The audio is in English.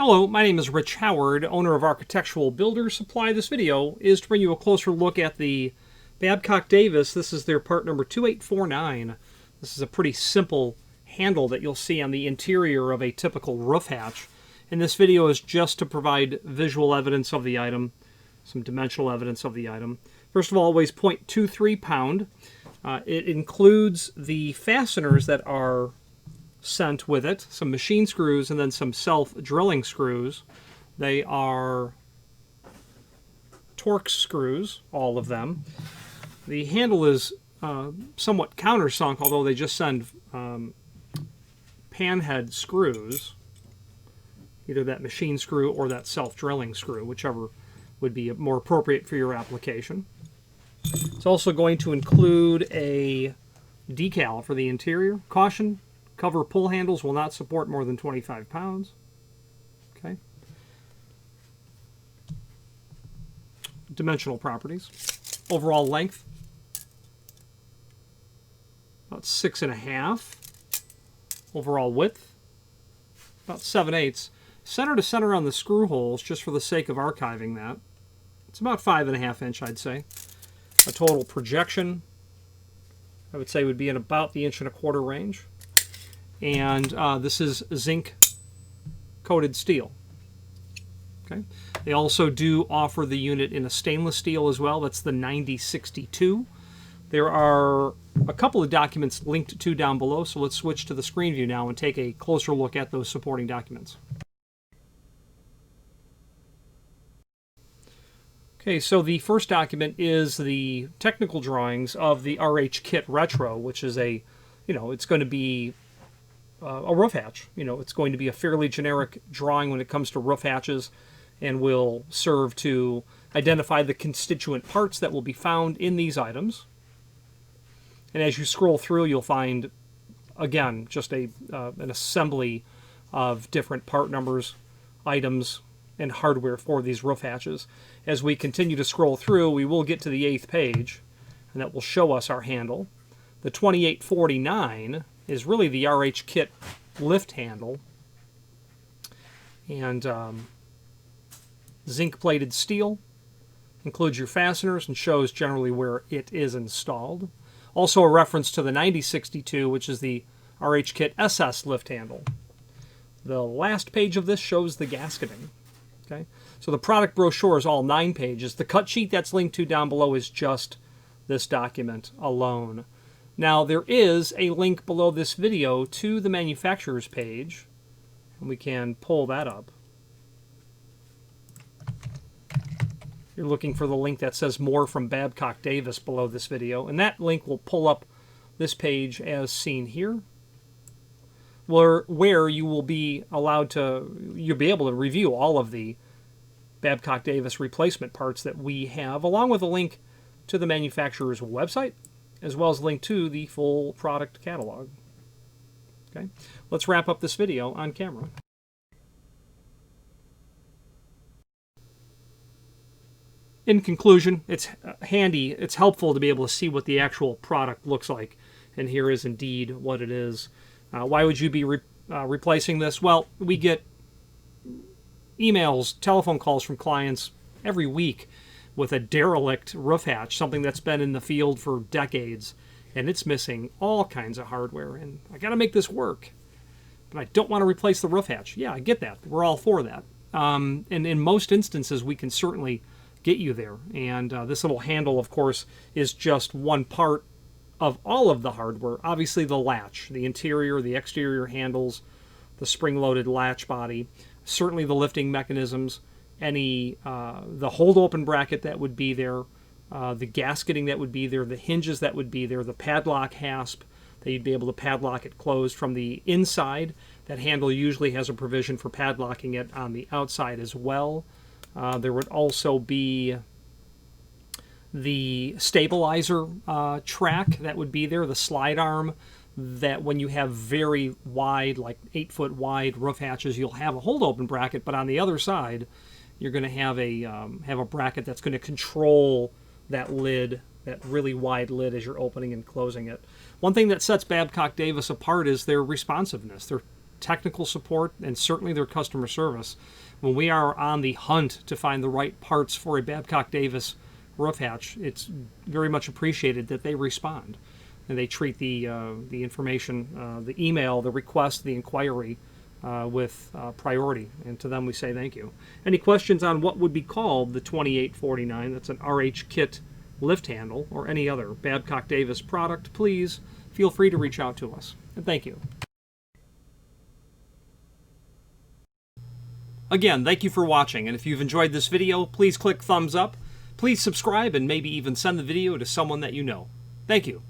Hello, my name is Rich Howard, owner of Architectural Builder Supply. This video is to bring you a closer look at the Babcock Davis. This is their part number 2849. This is a pretty simple handle that you'll see on the interior of a typical roof hatch. And this video is just to provide visual evidence of the item, some dimensional evidence of the item. First of all, it weighs 0.23 pound. It includes the fasteners that are sent with it, some machine screws, and then some self-drilling screws. They are Torx screws, all of them. The handle is somewhat countersunk, although they just send panhead screws, either that machine screw or that self-drilling screw, whichever would be more appropriate for your application. It's also going to include a decal for the interior. Caution: cover pull handles will not support more than 25 pounds. Okay. Dimensional properties. Overall length, about 6.5. Overall width, about 7/8. Center to center on the screw holes, just for the sake of archiving that, it's about 5.5 inch, I'd say. A total projection, I would say, would be in about the 1.25 inch range. And this is zinc coated steel. Okay. They also do offer the unit in a stainless steel as well. That's the 9062. There are a couple of documents linked to down below, so let's switch to the screen view now and take a closer look at those supporting documents. Okay, so the first document is the technical drawings of the RH Kit Retro, which is a, it's going to be a roof hatch. It's going to be a fairly generic drawing when it comes to roof hatches, and will serve to identify the constituent parts that will be found in these items. And as you scroll through, you'll find, again, just an assembly of different part numbers, items, and hardware for these roof hatches. As we continue to scroll through, we will get to the 8th page, and that will show us our handle. The 2849 is really the RH Kit lift handle, and zinc-plated steel, includes your fasteners and shows generally where it is installed. Also a reference to the 9062, which is the RH Kit SS lift handle. The last page of this shows the gasketing. Okay, so the product brochure is all 9 pages. The cut sheet that's linked to down below is just this document alone. Now, there is a link below this video to the manufacturer's page, and we can pull that up. You're looking for the link that says more from Babcock Davis below this video, and that link will pull up this page as seen here, where you will be allowed to, you'll be able to review all of the Babcock Davis replacement parts that we have, along with a link to the manufacturer's website, as well as a link to the full product catalog. Okay, let's wrap up this video on camera. In conclusion, it's handy, it's helpful to be able to see what the actual product looks like, and here is indeed what it is. Why would you be replacing this? Well, we get emails, telephone calls from clients every week with a derelict roof hatch, something that's been in the field for decades, and it's missing all kinds of hardware, and I got to make this work, but I don't want to replace the roof hatch. Yeah, I get that. We're all for that. And in most instances, we can certainly get you there, and this little handle, of course, is just one part of all of the hardware. Obviously, the latch, the interior, the exterior handles, the spring-loaded latch body, certainly the lifting mechanisms, the hold open bracket that would be there, the gasketing that would be there, the hinges that would be there, the padlock hasp that you'd be able to padlock it closed from the inside. That handle usually has a provision for padlocking it on the outside as well. There would also be the stabilizer track that would be there, the slide arm, that when you have very wide, like 8-foot wide roof hatches, you'll have a hold open bracket, but on the other side you're going to have a bracket that's going to control that lid, that really wide lid, as you're opening and closing it. One thing that sets Babcock Davis apart is their responsiveness. They're technical support and certainly their customer service. When we are on the hunt to find the right parts for a Babcock Davis roof hatch, it's very much appreciated that they respond and they treat the information, the email, the request, the inquiry with priority. And to them we say thank you. Any questions on what would be called the 2849, that's an RH kit lift handle, or any other Babcock Davis product, please feel free to reach out to us. And thank you. Again, thank you for watching, and if you've enjoyed this video, please click thumbs up, please subscribe, and maybe even send the video to someone that you know. Thank you.